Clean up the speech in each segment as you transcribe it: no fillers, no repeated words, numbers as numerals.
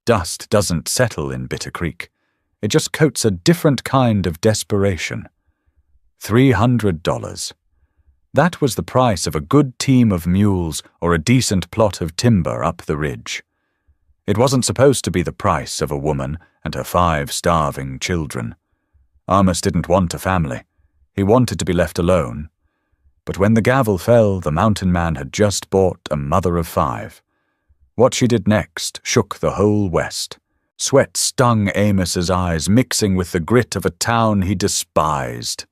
Dust doesn't settle in Bitter Creek. It just coats a different kind of desperation. $300. That was the price of a good team of mules or a decent plot of timber up the ridge. It wasn't supposed to be the price of a woman and her 5 starving children. Amos didn't want a family. He wanted to be left alone. But when the gavel fell, the mountain man had just bought a mother of 5. What she did next shook the whole West. Sweat stung Amos's eyes, mixing with the grit of a town he despised.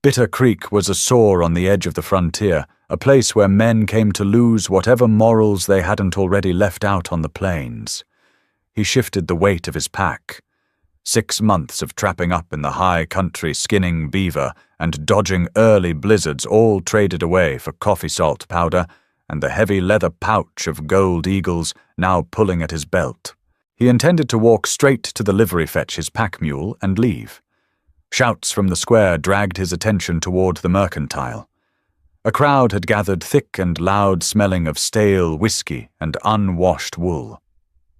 Bitter Creek was a sore on the edge of the frontier, a place where men came to lose whatever morals they hadn't already left out on the plains. He shifted the weight of his pack. 6 months of trapping up in the high country skinning beaver and dodging early blizzards all traded away for coffee salt powder and the heavy leather pouch of gold eagles now pulling at his belt. He intended to walk straight to the livery fetch his pack mule and leave. Shouts from the square dragged his attention toward the mercantile. A crowd had gathered thick and loud smelling of stale whiskey and unwashed wool.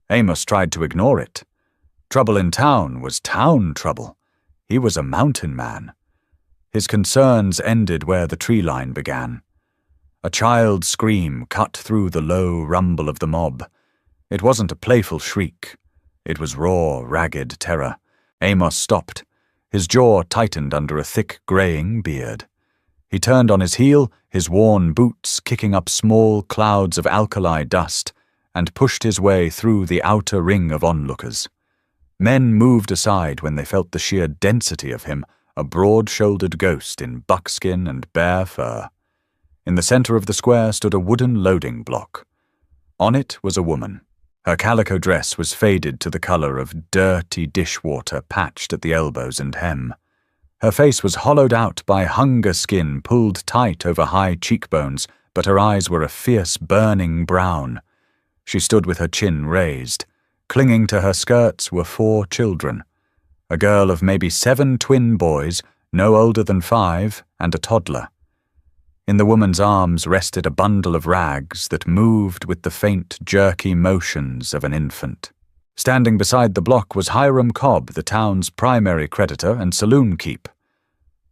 Amos tried to ignore it. Trouble in town was town trouble. He was a mountain man. His concerns ended where the tree line began. A child's scream cut through the low rumble of the mob. It wasn't a playful shriek. It was raw, ragged terror. Amos stopped. His jaw tightened under a thick, graying beard. He turned on his heel, his worn boots kicking up small clouds of alkali dust, and pushed his way through the outer ring of onlookers. Men moved aside when they felt the sheer density of him, a broad-shouldered ghost in buckskin and bare fur. In the center of the square stood a wooden loading block. On it was a woman. Her calico dress was faded to the color of dirty dishwater patched at the elbows and hem. Her face was hollowed out by hunger skin pulled tight over high cheekbones, but her eyes were a fierce, burning brown. She stood with her chin raised. Clinging to her skirts were 4 children. A girl of maybe 7 twin boys, no older than 5, and a toddler. In the woman's arms rested a bundle of rags that moved with the faint, jerky motions of an infant. Standing beside the block was Hiram Cobb, the town's primary creditor and saloon keep.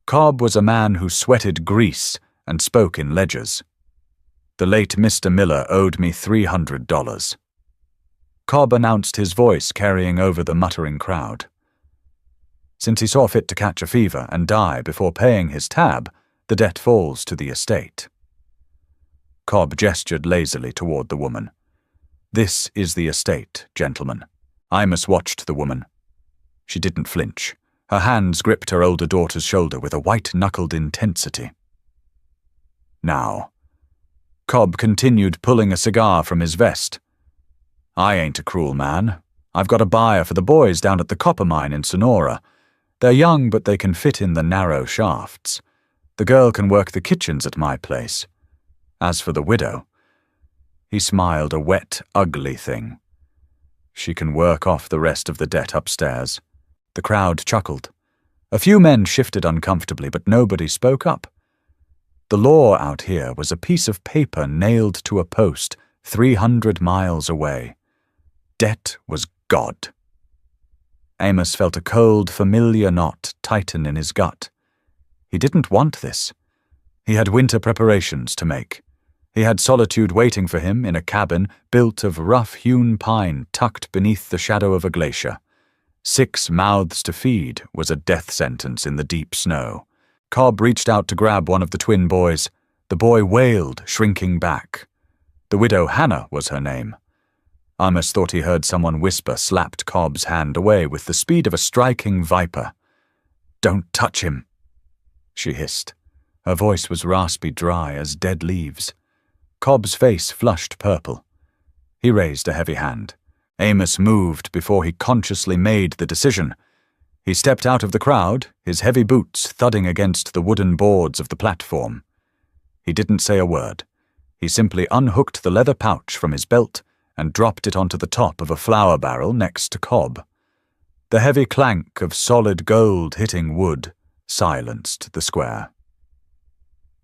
Cobb was a man who sweated grease and spoke in ledgers. The late Mr. Miller owed me $300. Cobb announced, his voice carrying over the muttering crowd. Since he saw fit to catch a fever and die before paying his tab, the debt falls to the estate. Cobb gestured lazily toward the woman. This is the estate, gentlemen. Amos watched the woman. She didn't flinch. Her hands gripped her older daughter's shoulder with a white-knuckled intensity. Now. Cobb continued pulling a cigar from his vest. I ain't a cruel man. I've got a buyer for the boys down at the copper mine in Sonora. They're young, but they can fit in the narrow shafts. The girl can work the kitchens at my place. As for the widow, he smiled, a wet, ugly thing. She can work off the rest of the debt upstairs. The crowd chuckled. A few men shifted uncomfortably, but nobody spoke up. The law out here was a piece of paper nailed to a post 300 miles away. Debt was God. Amos felt a cold, familiar knot tighten in his gut. He didn't want this. He had winter preparations to make. He had solitude waiting for him in a cabin built of rough-hewn pine tucked beneath the shadow of a glacier. 6 mouths to feed was a death sentence in the deep snow. Cobb reached out to grab one of the twin boys. The boy wailed, shrinking back. The widow Hannah was her name. Amos thought he heard someone whisper, slapped Cobb's hand away with the speed of a striking viper. "Don't touch him," she hissed. Her voice was raspy, dry as dead leaves. Cobb's face flushed purple. He raised a heavy hand. Amos moved before he consciously made the decision. He stepped out of the crowd, his heavy boots thudding against the wooden boards of the platform. He didn't say a word. He simply unhooked the leather pouch from his belt and dropped it onto the top of a flour barrel next to Cobb. The heavy clank of solid gold hitting wood silenced the square.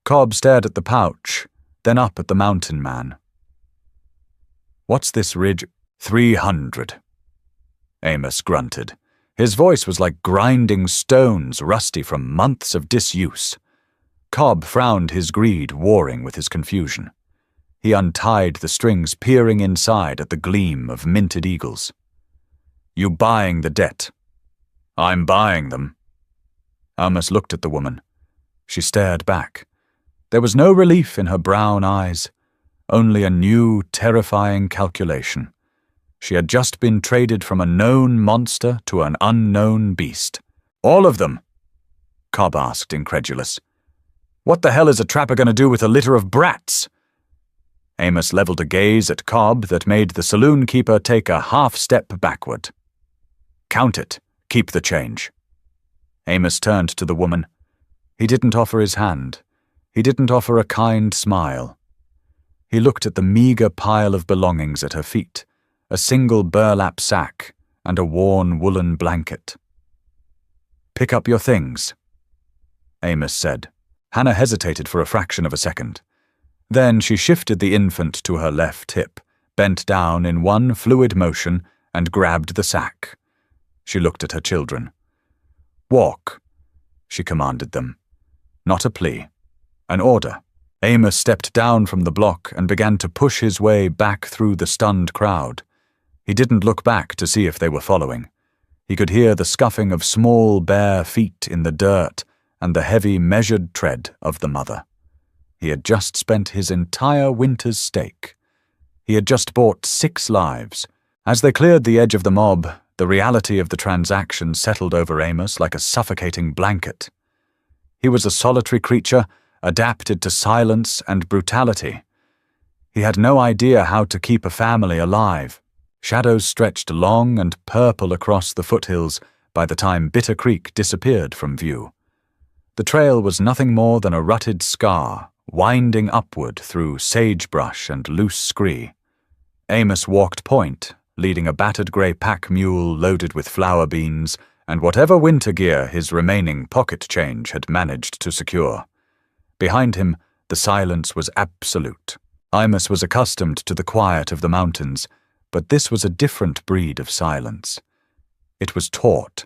Cobb stared at the pouch, then up at the mountain man. "What's this ridge?" 300. Amos grunted. His voice was like grinding stones rusty from months of disuse. Cobb frowned, his greed warring with his confusion. He untied the strings, peering inside at the gleam of minted eagles. "You buying the debt?" "I'm buying them." Amos looked at the woman. She stared back. There was no relief in her brown eyes, only a new, terrifying calculation. She had just been traded from a known monster to an unknown beast. "All of them?" Cobb asked, incredulous. "What the hell is a trapper going to do with a litter of brats?" Amos leveled a gaze at Cobb that made the saloon keeper take a half-step backward. "Count it. Keep the change." Amos turned to the woman. He didn't offer his hand. He didn't offer a kind smile. He looked at the meager pile of belongings at her feet, a single burlap sack and a worn woolen blanket. "Pick up your things," Amos said. Hannah hesitated for a fraction of a second. Then she shifted the infant to her left hip, bent down in one fluid motion, and grabbed the sack. She looked at her children. "Walk," she commanded them. Not a plea. An order. Amos stepped down from the block and began to push his way back through the stunned crowd. He didn't look back to see if they were following. He could hear the scuffing of small, bare feet in the dirt and the heavy, measured tread of the mother. He had just spent his entire winter's stake. He had just bought 6 lives. As they cleared the edge of the mob, the reality of the transaction settled over Amos like a suffocating blanket. He was a solitary creature, adapted to silence and brutality. He had no idea how to keep a family alive. Shadows stretched long and purple across the foothills by the time Bitter Creek disappeared from view. The trail was nothing more than a rutted scar, winding upward through sagebrush and loose scree. Amos walked point, leading a battered grey pack mule loaded with flour beans and whatever winter gear his remaining pocket change had managed to secure. Behind him, the silence was absolute. Amos was accustomed to the quiet of the mountains, but this was a different breed of silence. It was taut.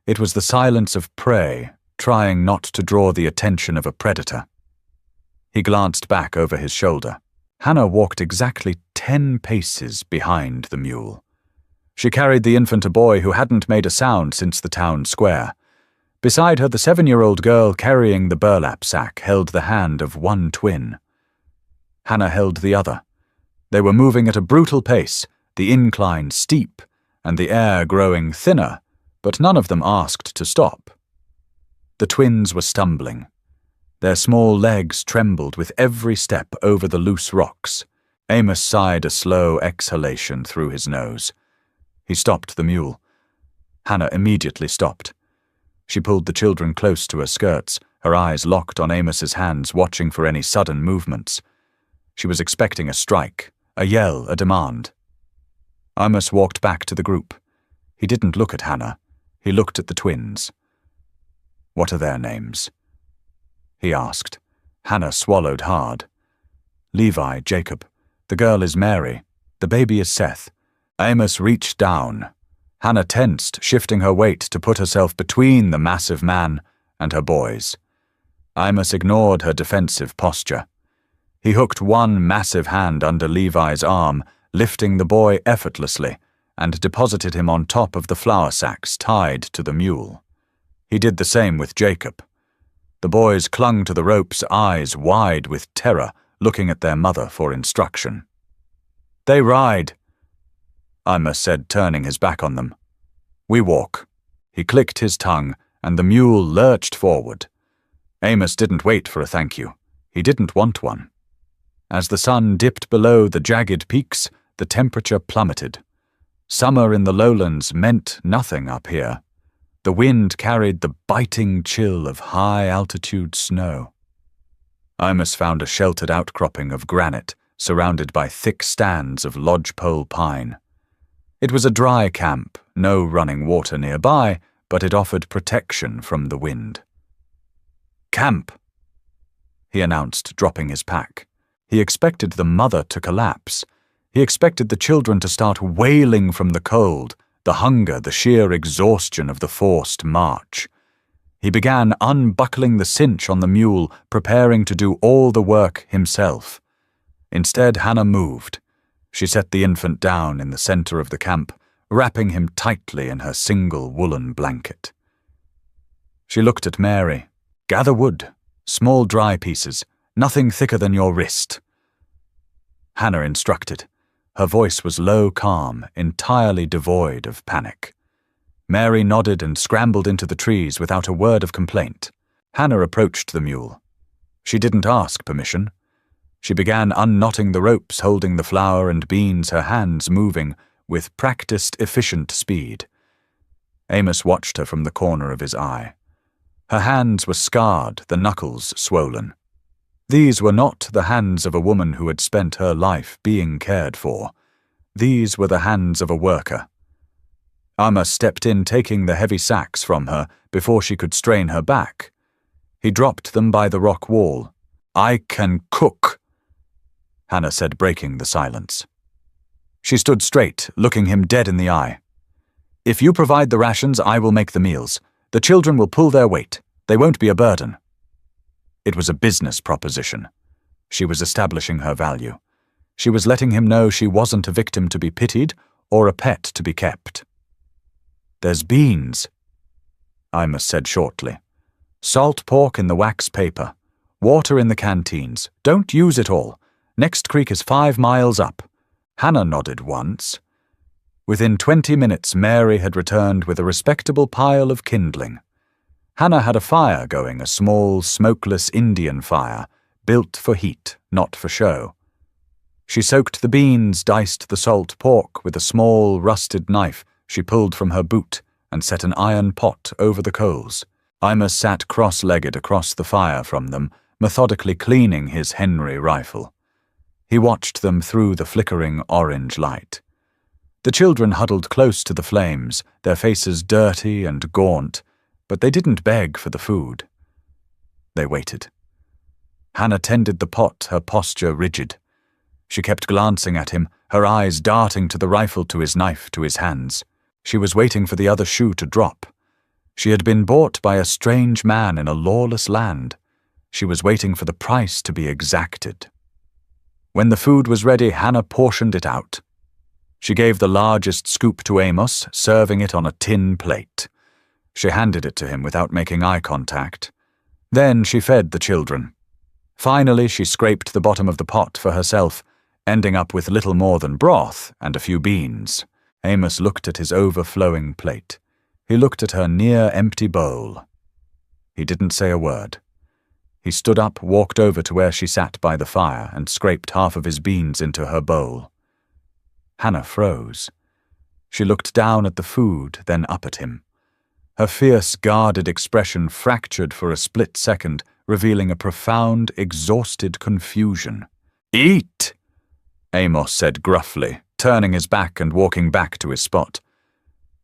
It was the silence of prey, trying not to draw the attention of a predator. He glanced back over his shoulder. Hannah walked exactly 10 paces behind the mule. She carried the infant a boy who hadn't made a sound since the town square. Beside her, the 7-year-old girl carrying the burlap sack held the hand of one twin. Hannah held the other. They were moving at a brutal pace, the incline steep, and the air growing thinner, but none of them asked to stop. The twins were stumbling. Their small legs trembled with every step over the loose rocks. Amos sighed a slow exhalation through his nose. He stopped the mule. Hannah immediately stopped. She pulled the children close to her skirts, her eyes locked on Amos's hands, watching for any sudden movements. She was expecting a strike, a yell, a demand. Amos walked back to the group. He didn't look at Hannah. He looked at the twins. "What are their names?" he asked. Hannah swallowed hard. "Levi, Jacob. The girl is Mary. The baby is Seth." Amos reached down. Hannah tensed, shifting her weight to put herself between the massive man and her boys. Amos ignored her defensive posture. He hooked one massive hand under Levi's arm, lifting the boy effortlessly, and deposited him on top of the flour sacks tied to the mule. He did the same with Jacob. The boys clung to the ropes, eyes wide with terror, looking at their mother for instruction. "They ride," Amos said, turning his back on them. "We walk." He clicked his tongue, and the mule lurched forward. Amos didn't wait for a thank you. He didn't want one. As the sun dipped below the jagged peaks, the temperature plummeted. Summer in the lowlands meant nothing up here. The wind carried the biting chill of high-altitude snow. Amos found a sheltered outcropping of granite, surrounded by thick stands of lodgepole pine. It was a dry camp, no running water nearby, but it offered protection from the wind. "Camp," he announced, dropping his pack. He expected the mother to collapse. He expected the children to start wailing from the cold, the hunger, the sheer exhaustion of the forced march. He began unbuckling the cinch on the mule, preparing to do all the work himself. Instead, Hannah moved. She set the infant down in the center of the camp, wrapping him tightly in her single woolen blanket. She looked at Mary. "Gather wood, small dry pieces, nothing thicker than your wrist." Hannah instructed. Her voice was low, calm, entirely devoid of panic. Mary nodded and scrambled into the trees without a word of complaint. Hannah approached the mule. She didn't ask permission. She began unknotting the ropes holding the flour and beans, her hands moving with practiced, efficient speed. Amos watched her from the corner of his eye. Her hands were scarred, the knuckles swollen. These were not the hands of a woman who had spent her life being cared for. These were the hands of a worker. Amos stepped in, taking the heavy sacks from her before she could strain her back. He dropped them by the rock wall. "I can cook," Hannah said, breaking the silence. She stood straight, looking him dead in the eye. "If you provide the rations, I will make the meals. The children will pull their weight. They won't be a burden." It was a business proposition. She was establishing her value. She was letting him know she wasn't a victim to be pitied or a pet to be kept. "There's beans," Amos said shortly. "Salt pork in the wax paper. Water in the canteens. Don't use it all. Next creek is 5 miles up." Hannah nodded once. Within 20 minutes, Mary had returned with a respectable pile of kindling. Hannah had a fire going, a small, smokeless Indian fire, built for heat, not for show. She soaked the beans, diced the salt pork with a small, rusted knife she pulled from her boot, and set an iron pot over the coals. Amos sat cross-legged across the fire from them, methodically cleaning his Henry rifle. He watched them through the flickering orange light. The children huddled close to the flames, their faces dirty and gaunt, but they didn't beg for the food. They waited. Hannah tended the pot, her posture rigid. She kept glancing at him, her eyes darting to the rifle, to his knife, to his hands. She was waiting for the other shoe to drop. She had been bought by a strange man in a lawless land. She was waiting for the price to be exacted. When the food was ready, Hannah portioned it out. She gave the largest scoop to Amos, serving it on a tin plate. She handed it to him without making eye contact. Then she fed the children. Finally, she scraped the bottom of the pot for herself, ending up with little more than broth and a few beans. Amos looked at his overflowing plate. He looked at her near-empty bowl. He didn't say a word. He stood up, walked over to where she sat by the fire, and scraped half of his beans into her bowl. Hannah froze. She looked down at the food, then up at him. Her fierce, guarded expression fractured for a split second, revealing a profound, exhausted confusion. "Eat!" Amos said gruffly, turning his back and walking back to his spot.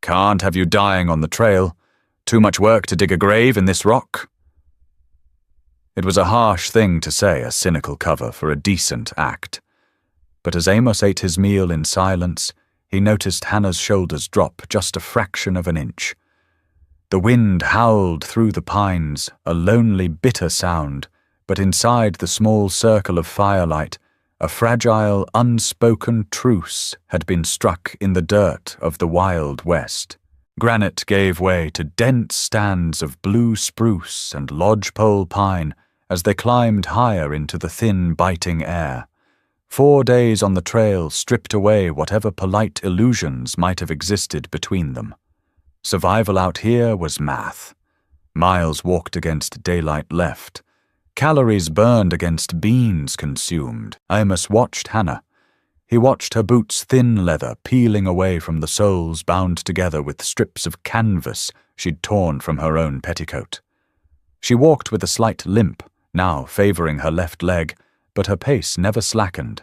"Can't have you dying on the trail. Too much work to dig a grave in this rock." It was a harsh thing to say, a cynical cover for a decent act. But as Amos ate his meal in silence, he noticed Hannah's shoulders drop just a fraction of an inch. The wind howled through the pines, a lonely, bitter sound, but inside the small circle of firelight, a fragile, unspoken truce had been struck in the dirt of the Wild West. Granite gave way to dense stands of blue spruce and lodgepole pine as they climbed higher into the thin, biting air. 4 days on the trail stripped away whatever polite illusions might have existed between them. Survival out here was math. Miles walked against daylight left. Calories burned against beans consumed. Amos watched Hannah. He watched her boots' thin leather peeling away from the soles bound together with strips of canvas she'd torn from her own petticoat. She walked with a slight limp, now favoring her left leg, but her pace never slackened.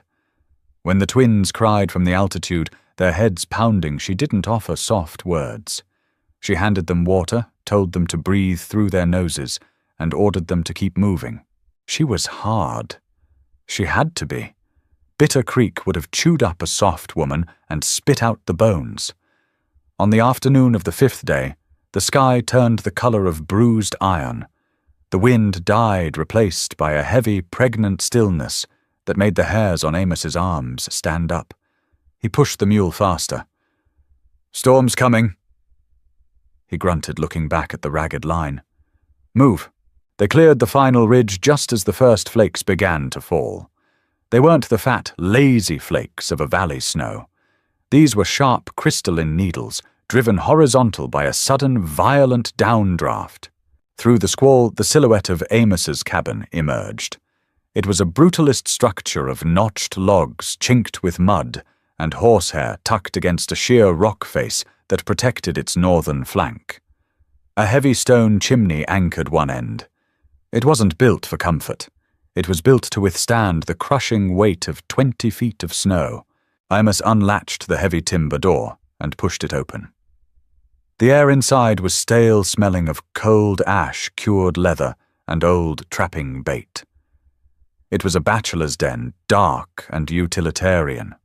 When the twins cried from the altitude, their heads pounding, she didn't offer soft words. She handed them water, told them to breathe through their noses, and ordered them to keep moving. She was hard. She had to be. Bitter Creek would have chewed up a soft woman and spit out the bones. On the afternoon of the 5th day, the sky turned the color of bruised iron. The wind died, replaced by a heavy, pregnant stillness that made the hairs on Amos's arms stand up. He pushed the mule faster. "Storm's coming," he grunted, looking back at the ragged line. "Move." They cleared the final ridge just as the first flakes began to fall. They weren't the fat, lazy flakes of a valley snow. These were sharp, crystalline needles, driven horizontal by a sudden, violent downdraft. Through the squall, the silhouette of Amos's cabin emerged. It was a brutalist structure of notched logs chinked with mud and horsehair tucked against a sheer rock face that protected its northern flank. A heavy stone chimney anchored one end. It wasn't built for comfort. It was built to withstand the crushing weight of 20 feet of snow. Amos unlatched the heavy timber door and pushed it open. The air inside was stale, smelling of cold ash, cured leather, and old trapping bait. It was a bachelor's den, dark and utilitarian.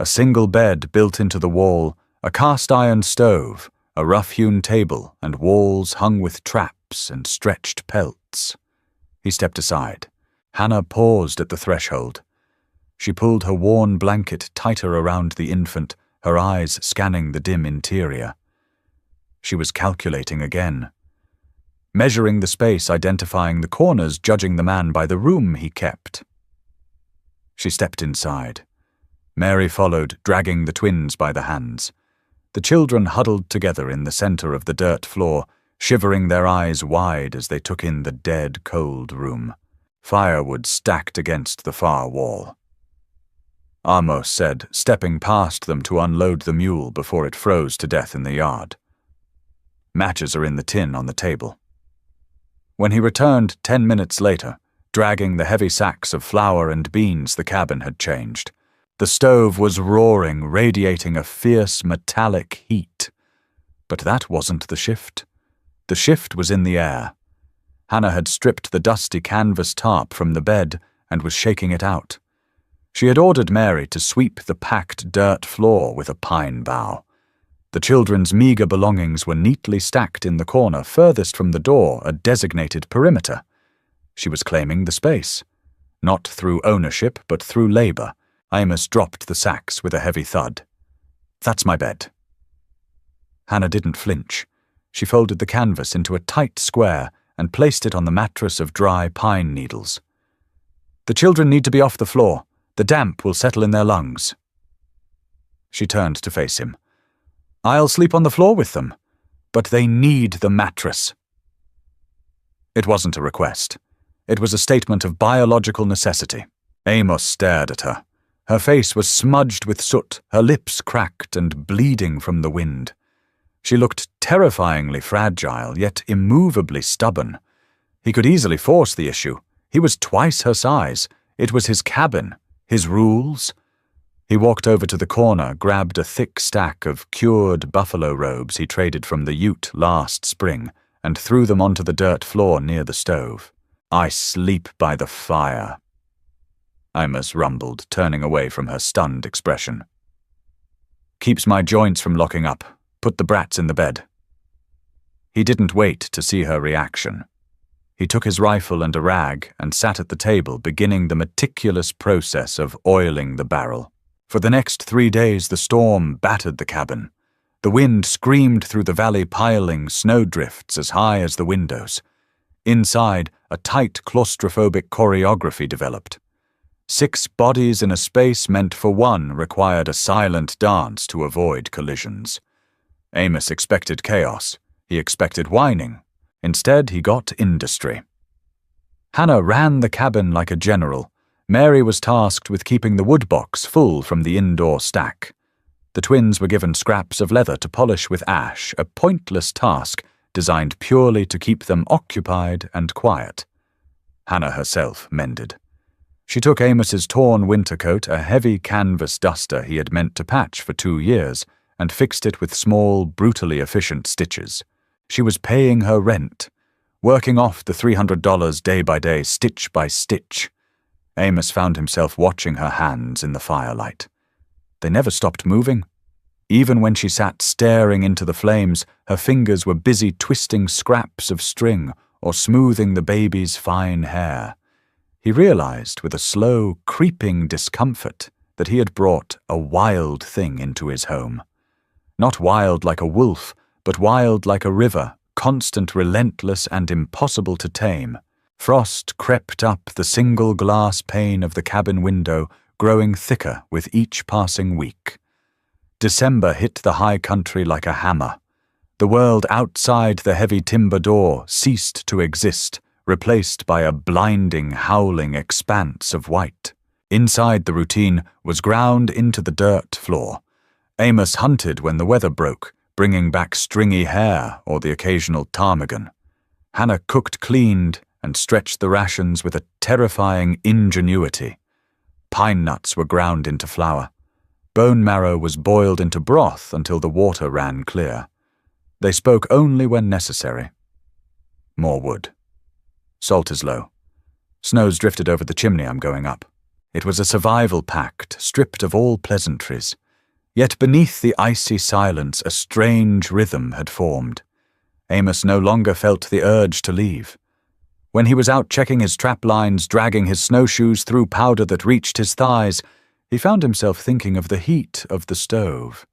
A single bed built into the wall, a cast-iron stove, a rough-hewn table, and walls hung with traps and stretched pelts. He stepped aside. Hannah paused at the threshold. She pulled her worn blanket tighter around the infant, her eyes scanning the dim interior. She was calculating again. Measuring the space, identifying the corners, judging the man by the room he kept. She stepped inside. Mary followed, dragging the twins by the hands. The children huddled together in the center of the dirt floor, shivering their eyes wide as they took in the dead, cold room. Firewood stacked against the far wall. Amos said, stepping past them to unload the mule before it froze to death in the yard. "Matches are in the tin on the table." When he returned 10 minutes later, dragging the heavy sacks of flour and beans the cabin had changed, the stove was roaring, radiating a fierce metallic heat. But that wasn't the shift. The shift was in the air. Hannah had stripped the dusty canvas tarp from the bed and was shaking it out. She had ordered Mary to sweep the packed dirt floor with a pine bough. The children's meager belongings were neatly stacked in the corner furthest from the door, a designated perimeter. She was claiming the space. Not through ownership, but through labor. Amos dropped the sacks with a heavy thud. "That's my bed." Hannah didn't flinch. She folded the canvas into a tight square and placed it on the mattress of dry pine needles. "The children need to be off the floor. The damp will settle in their lungs." She turned to face him. "I'll sleep on the floor with them, but they need the mattress." It wasn't a request. It was a statement of biological necessity. Amos stared at her. Her face was smudged with soot, her lips cracked and bleeding from the wind. She looked terrifyingly fragile, yet immovably stubborn. He could easily force the issue. He was twice her size. It was his cabin, his rules. He walked over to the corner, grabbed a thick stack of cured buffalo robes he traded from the Ute last spring, and threw them onto the dirt floor near the stove. "I sleep by the fire," Amos rumbled, turning away from her stunned expression. "Keeps my joints from locking up. Put the brats in the bed." He didn't wait to see her reaction. He took his rifle and a rag and sat at the table, beginning the meticulous process of oiling the barrel. For the next 3 days, the storm battered the cabin. The wind screamed through the valley, piling snowdrifts as high as the windows. Inside, a tight claustrophobic choreography developed. 6 bodies in a space meant for one required a silent dance to avoid collisions. Amos expected chaos. He expected whining. Instead, he got industry. Hannah ran the cabin like a general. Mary was tasked with keeping the woodbox full from the indoor stack. The twins were given scraps of leather to polish with ash, a pointless task designed purely to keep them occupied and quiet. Hannah herself mended. She took Amos's torn winter coat, a heavy canvas duster he had meant to patch for 2 years, and fixed it with small, brutally efficient stitches. She was paying her rent, working off the $300 day by day, stitch by stitch. Amos found himself watching her hands in the firelight. They never stopped moving. Even when she sat staring into the flames, her fingers were busy twisting scraps of string or smoothing the baby's fine hair. He realized with a slow, creeping discomfort that he had brought a wild thing into his home. Not wild like a wolf, but wild like a river, constant, relentless, and impossible to tame. Frost crept up the single glass pane of the cabin window, growing thicker with each passing week. December hit the high country like a hammer. The world outside the heavy timber door ceased to exist, replaced by a blinding, howling expanse of white. Inside the routine was ground into the dirt floor. Amos hunted when the weather broke, bringing back stringy hair or the occasional ptarmigan. Hannah cooked, cleaned, and stretched the rations with a terrifying ingenuity. Pine nuts were ground into flour. Bone marrow was boiled into broth until the water ran clear. They spoke only when necessary. More wood. Salt is low. Snow's drifted over the chimney I'm going up. It was a survival pact, stripped of all pleasantries. Yet beneath the icy silence a strange rhythm had formed. Amos no longer felt the urge to leave. When he was out checking his trap lines, dragging his snowshoes through powder that reached his thighs, he found himself thinking of the heat of the stove.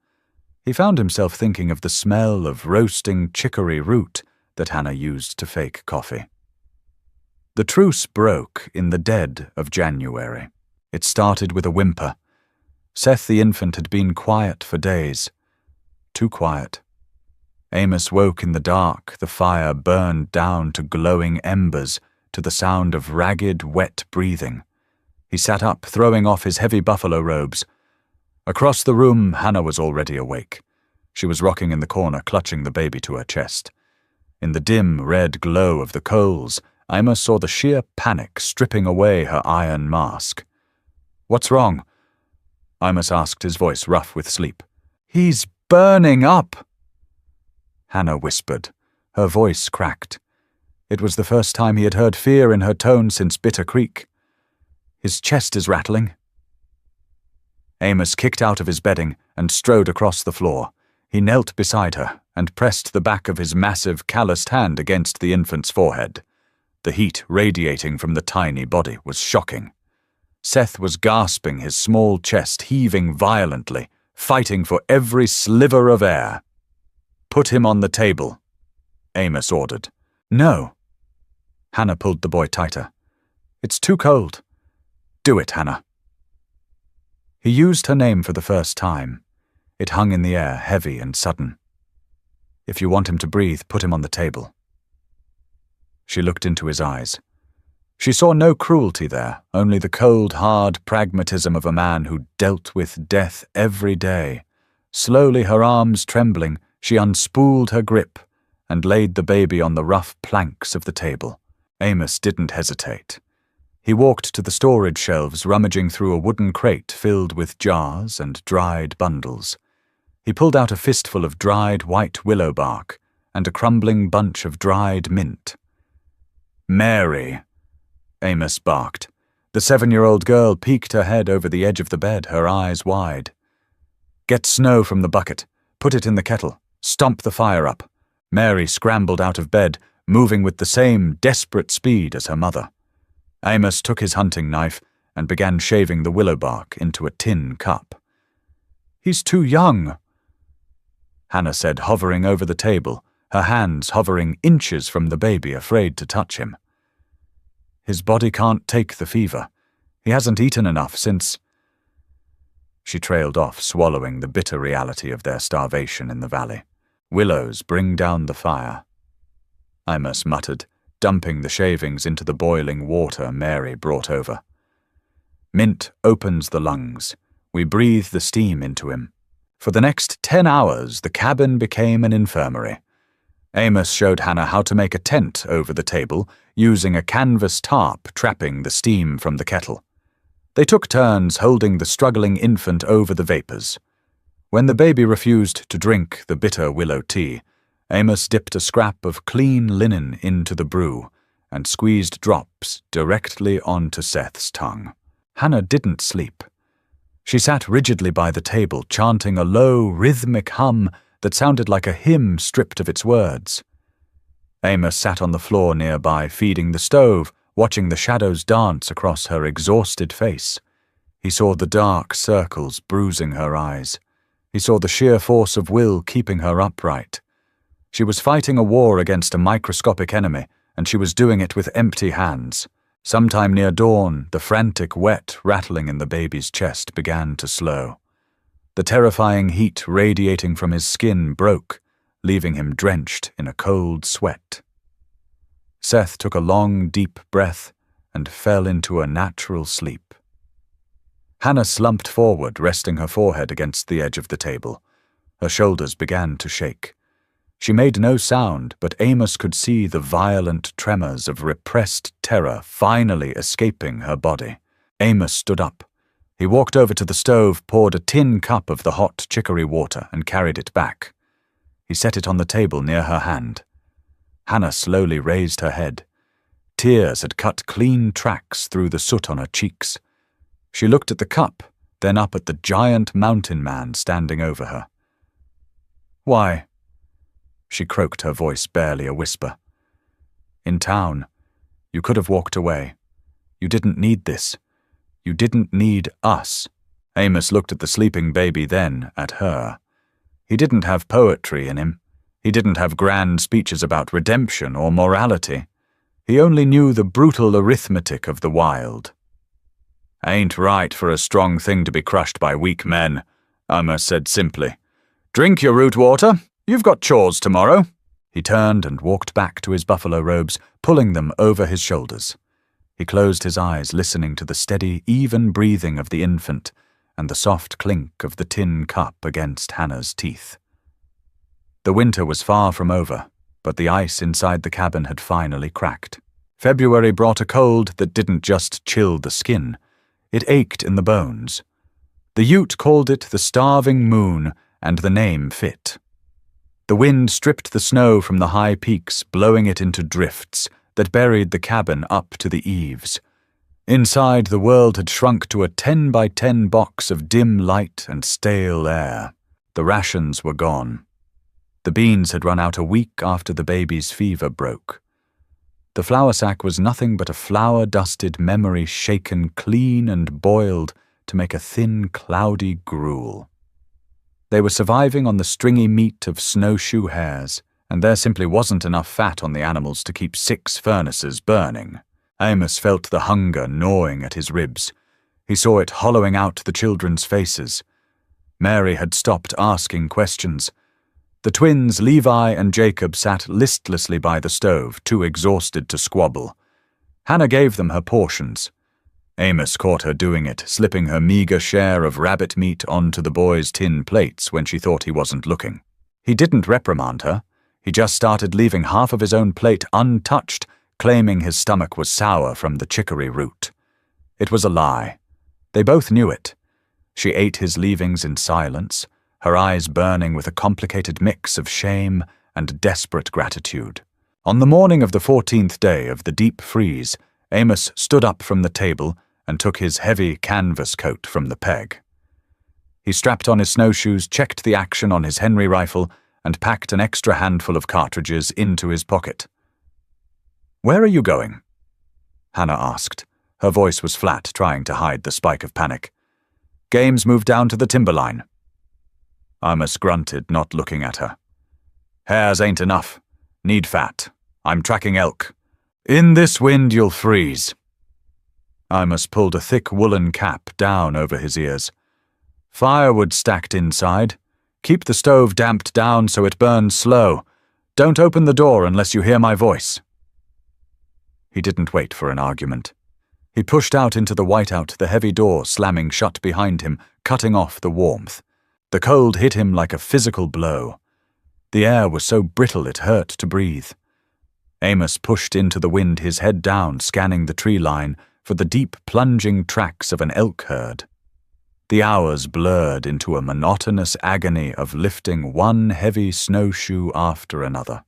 He found himself thinking of the smell of roasting chicory root that Hannah used to fake coffee. The truce broke in the dead of January. It started with a whimper. Seth the infant had been quiet for days. Too quiet. Amos woke in the dark. The fire burned down to glowing embers, to the sound of ragged, wet breathing. He sat up, throwing off his heavy buffalo robes. Across the room, Hannah was already awake. She was rocking in the corner, clutching the baby to her chest. In the dim, red glow of the coals, Amos saw the sheer panic stripping away her iron mask. "What's wrong?" Amos asked, his voice rough with sleep. "He's burning up!" Hannah whispered. Her voice cracked. It was the first time he had heard fear in her tone since Bitter Creek. "His chest is rattling." Amos kicked out of his bedding and strode across the floor. He knelt beside her and pressed the back of his massive, calloused hand against the infant's forehead. The heat radiating from the tiny body was shocking. Seth was gasping, his small chest heaving violently, fighting for every sliver of air. "Put him on the table," Amos ordered. "No." Hannah pulled the boy tighter. "It's too cold." "Do it, Hannah." He used her name for the first time. It hung in the air, heavy and sudden. "If you want him to breathe, put him on the table." She looked into his eyes. She saw no cruelty there, only the cold, hard pragmatism of a man who dealt with death every day. Slowly, her arms trembling, she unspooled her grip and laid the baby on the rough planks of the table. Amos didn't hesitate. He walked to the storage shelves, rummaging through a wooden crate filled with jars and dried bundles. He pulled out a fistful of dried white willow bark and a crumbling bunch of dried mint. "Mary!" Amos barked. The 7-year-old girl peeked her head over the edge of the bed, her eyes wide. "Get snow from the bucket. Put it in the kettle. Stomp the fire up." Mary scrambled out of bed, moving with the same desperate speed as her mother. Amos took his hunting knife and began shaving the willow bark into a tin cup. "He's too young," Hannah said, hovering over the table, her hands hovering inches from the baby, afraid to touch him. "His body can't take the fever. He hasn't eaten enough since—" She trailed off, swallowing the bitter reality of their starvation in the valley. "Willows bring down the fire," Amos muttered, dumping the shavings into the boiling water Mary brought over. "Mint opens the lungs. We breathe the steam into him." For the next 10 hours, the cabin became an infirmary. Amos showed Hannah how to make a tent over the table, using a canvas tarp trapping the steam from the kettle. They took turns holding the struggling infant over the vapors. When the baby refused to drink the bitter willow tea, Amos dipped a scrap of clean linen into the brew and squeezed drops directly onto Seth's tongue. Hannah didn't sleep. She sat rigidly by the table, chanting a low, rhythmic hum that sounded like a hymn stripped of its words. Amos sat on the floor nearby, feeding the stove, watching the shadows dance across her exhausted face. He saw the dark circles bruising her eyes. He saw the sheer force of will keeping her upright. She was fighting a war against a microscopic enemy, and she was doing it with empty hands. Sometime near dawn, the frantic wet rattling in the baby's chest began to slow. The terrifying heat radiating from his skin broke, leaving him drenched in a cold sweat. Seth took a long, deep breath and fell into a natural sleep. Hannah slumped forward, resting her forehead against the edge of the table. Her shoulders began to shake. She made no sound, but Amos could see the violent tremors of repressed terror finally escaping her body. Amos stood up. He walked over to the stove, poured a tin cup of the hot chicory water, and carried it back. He set it on the table near her hand. Hannah slowly raised her head. Tears had cut clean tracks through the soot on her cheeks. She looked at the cup, then up at the giant mountain man standing over her. "Why?" She croaked, her voice barely a whisper. "In town, you could have walked away. You didn't need this. You didn't need us." Amos looked at the sleeping baby, then at her. He didn't have poetry in him. He didn't have grand speeches about redemption or morality. He only knew the brutal arithmetic of the wild. "Ain't right for a strong thing to be crushed by weak men," Amos said simply. "Drink your root water. You've got chores tomorrow." He turned and walked back to his buffalo robes, pulling them over his shoulders. He closed his eyes, listening to the steady, even breathing of the infant and the soft clink of the tin cup against Hannah's teeth. The winter was far from over, but the ice inside the cabin had finally cracked. February brought a cold that didn't just chill the skin. It ached in the bones. The Ute called it the starving moon, and the name fit. The wind stripped the snow from the high peaks, blowing it into drifts that buried the cabin up to the eaves. Inside, the world had shrunk to a 10-by-10 box of dim light and stale air. The rations were gone. The beans had run out a week after the baby's fever broke. The flour sack was nothing but a flour-dusted memory shaken clean and boiled to make a thin, cloudy gruel. They were surviving on the stringy meat of snowshoe hares, and there simply wasn't enough fat on the animals to keep 6 furnaces burning. Amos felt the hunger gnawing at his ribs. He saw it hollowing out the children's faces. Mary had stopped asking questions. The twins, Levi and Jacob, sat listlessly by the stove, too exhausted to squabble. Hannah gave them her portions. Amos caught her doing it, slipping her meager share of rabbit meat onto the boys' tin plates when she thought he wasn't looking. He didn't reprimand her. He just started leaving half of his own plate untouched, claiming his stomach was sour from the chicory root. It was a lie. They both knew it. She ate his leavings in silence, her eyes burning with a complicated mix of shame and desperate gratitude. On the morning of the 14th day of the deep freeze, Amos stood up from the table and took his heavy canvas coat from the peg. He strapped on his snowshoes, checked the action on his Henry rifle, and packed an extra handful of cartridges into his pocket. "Where are you going?" Hannah asked. Her voice was flat, trying to hide the spike of panic. "Game's moved down to the timberline." Amos grunted, not looking at her. "Hares ain't enough. Need fat. I'm tracking elk. In this wind you'll freeze." Amos pulled a thick woolen cap down over his ears. "Firewood stacked inside. Keep the stove damped down so it burns slow. Don't open the door unless you hear my voice." He didn't wait for an argument. He pushed out into the whiteout, the heavy door slamming shut behind him, cutting off the warmth. The cold hit him like a physical blow. The air was so brittle it hurt to breathe. Amos pushed into the wind, his head down, scanning the tree line for the deep plunging tracks of an elk herd. The hours blurred into a monotonous agony of lifting one heavy snowshoe after another.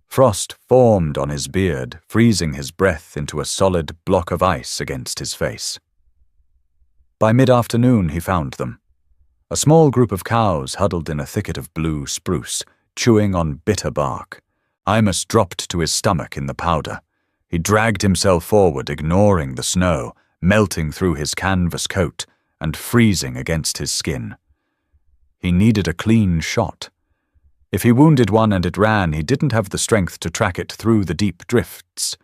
Frost formed on his beard, freezing his breath into a solid block of ice against his face. By mid-afternoon he found them. A small group of cows huddled in a thicket of blue spruce, chewing on bitter bark. Imus dropped to his stomach in the powder. He dragged himself forward, ignoring the snow, melting through his canvas coat and freezing against his skin. He needed a clean shot. If he wounded one and it ran, he didn't have the strength to track it through the deep drifts.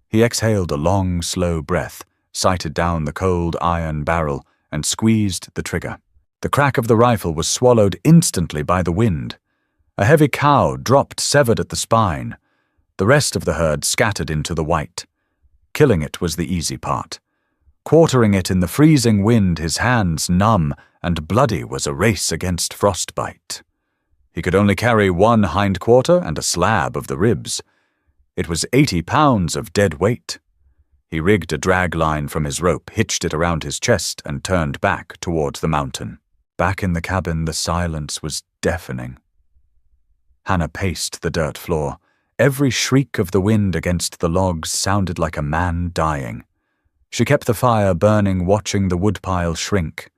He exhaled a long, slow breath, sighted down the cold iron barrel, and squeezed the trigger. The crack of the rifle was swallowed instantly by the wind. A heavy cow dropped severed at the spine. The rest of the herd scattered into the white. Killing it was the easy part. Quartering it in the freezing wind, his hands numb and bloody, was a race against frostbite. He could only carry one hindquarter and a slab of the ribs. It was 80 pounds of dead weight. He rigged a drag line from his rope, hitched it around his chest, and turned back towards the mountain. Back in the cabin, the silence was deafening. Hannah paced the dirt floor. Every shriek of the wind against the logs sounded like a man dying. She kept the fire burning, watching the woodpile shrink.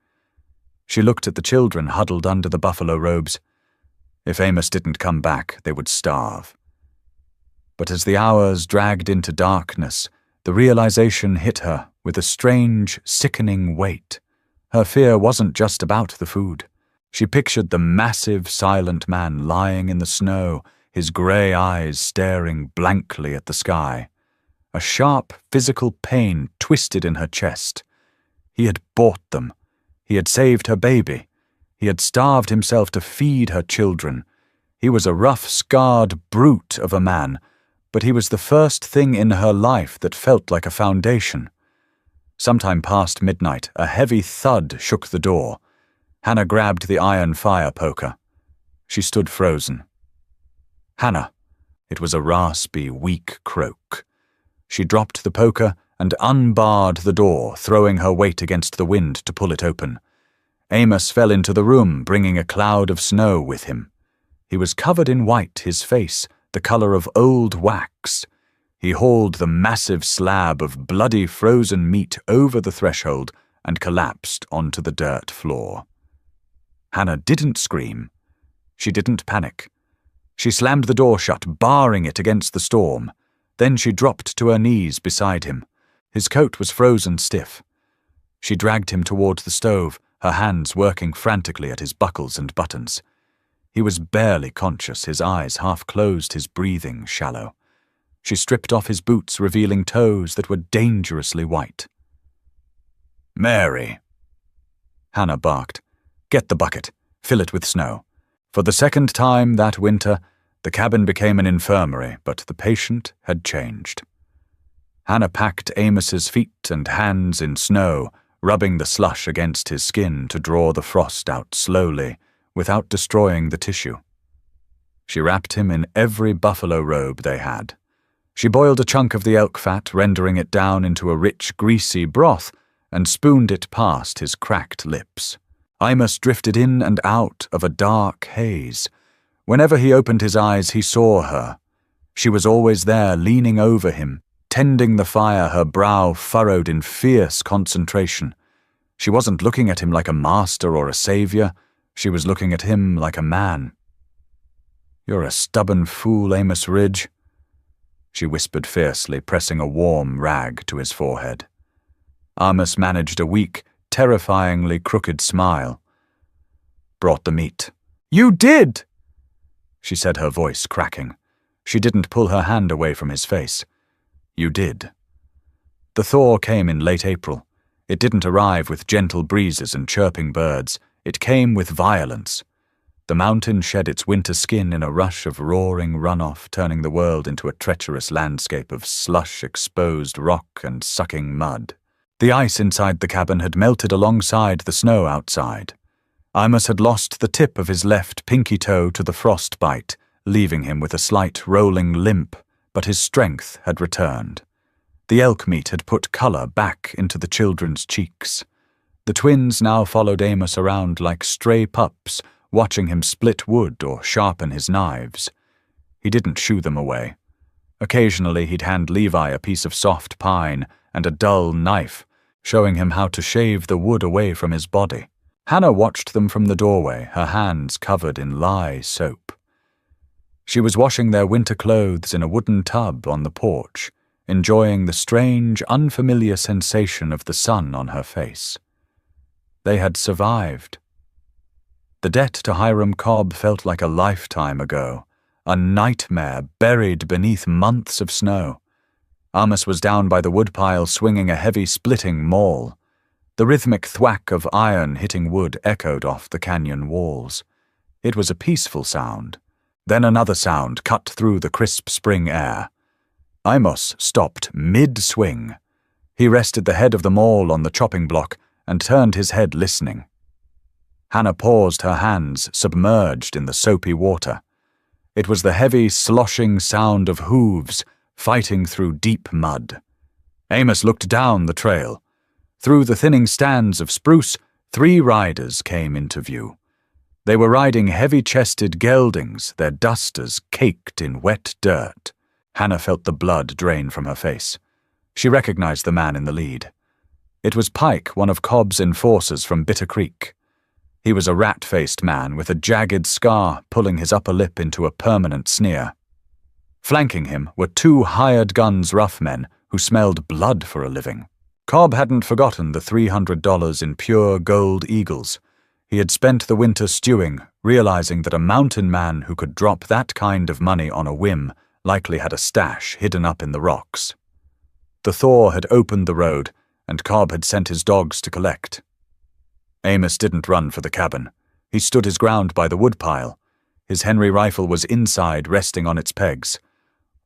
She looked at the children huddled under the buffalo robes. If Amos didn't come back, they would starve. But as the hours dragged into darkness, the realization hit her with a strange, sickening weight. Her fear wasn't just about the food. She pictured the massive, silent man lying in the snow, his grey eyes staring blankly at the sky. A sharp, physical pain twisted in her chest. He had bought them. He had saved her baby. He had starved himself to feed her children. He was a rough, scarred brute of a man, but he was the first thing in her life that felt like a foundation. Sometime past midnight, a heavy thud shook the door. Hannah grabbed the iron fire poker. She stood frozen. Hannah. It was a raspy, weak croak. She dropped the poker and unbarred the door, throwing her weight against the wind to pull it open. Amos fell into the room, bringing a cloud of snow with him. He was covered in white, his face the color of old wax. He hauled the massive slab of bloody frozen meat over the threshold and collapsed onto the dirt floor. Hannah didn't scream. She didn't panic. She slammed the door shut, barring it against the storm. Then she dropped to her knees beside him. His coat was frozen stiff. She dragged him towards the stove, her hands working frantically at his buckles and buttons. He was barely conscious, his eyes half closed, his breathing shallow. She stripped off his boots, revealing toes that were dangerously white. "Mary!" Hannah barked. "Get the bucket. Fill it with snow." For the second time that winter, the cabin became an infirmary, but the patient had changed. Hannah packed Amos's feet and hands in snow, rubbing the slush against his skin to draw the frost out slowly, without destroying the tissue. She wrapped him in every buffalo robe they had. She boiled a chunk of the elk fat, rendering it down into a rich, greasy broth, and spooned it past his cracked lips. Amos drifted in and out of a dark haze. Whenever he opened his eyes, he saw her. She was always there, leaning over him, tending the fire, her brow furrowed in fierce concentration. She wasn't looking at him like a master or a savior. She was looking at him like a man. "You're a stubborn fool, Amos Ridge," she whispered fiercely, pressing a warm rag to his forehead. Amos managed a weak, terrifyingly crooked smile. "Brought the meat." "You did!" she said, her voice cracking. She didn't pull her hand away from his face. "You did." The thaw came in late April. It didn't arrive with gentle breezes and chirping birds. It came with violence. The mountain shed its winter skin in a rush of roaring runoff, turning the world into a treacherous landscape of slush-exposed rock and sucking mud. The ice inside the cabin had melted alongside the snow outside. Amos had lost the tip of his left pinky toe to the frostbite, leaving him with a slight rolling limp, but his strength had returned. The elk meat had put color back into the children's cheeks. The twins now followed Amos around like stray pups, watching him split wood or sharpen his knives. He didn't shoo them away. Occasionally he'd hand Levi a piece of soft pine and a dull knife, showing him how to shave the wood away from his body. Hannah watched them from the doorway, her hands covered in lye soap. She was washing their winter clothes in a wooden tub on the porch, enjoying the strange, unfamiliar sensation of the sun on her face. They had survived. The debt to Hiram Cobb felt like a lifetime ago, a nightmare buried beneath months of snow. Amos was down by the woodpile swinging a heavy splitting maul. The rhythmic thwack of iron hitting wood echoed off the canyon walls. It was a peaceful sound. Then another sound cut through the crisp spring air. Amos stopped mid-swing. He rested the head of the maul on the chopping block and turned his head listening. Hannah paused, her hands submerged in the soapy water. It was the heavy, sloshing sound of hooves fighting through deep mud. Amos looked down the trail. Through the thinning stands of spruce, 3 riders came into view. They were riding heavy-chested geldings, their dusters caked in wet dirt. Hannah felt the blood drain from her face. She recognized the man in the lead. It was Pike, one of Cobb's enforcers from Bitter Creek. He was a rat-faced man with a jagged scar pulling his upper lip into a permanent sneer. Flanking him were 2 hired guns rough men who smelled blood for a living. Cobb hadn't forgotten the $300 in pure gold eagles. He had spent the winter stewing, realizing that a mountain man who could drop that kind of money on a whim likely had a stash hidden up in the rocks. The thaw had opened the road, and Cobb had sent his dogs to collect. Amos didn't run for the cabin. He stood his ground by the woodpile. His Henry rifle was inside, resting on its pegs.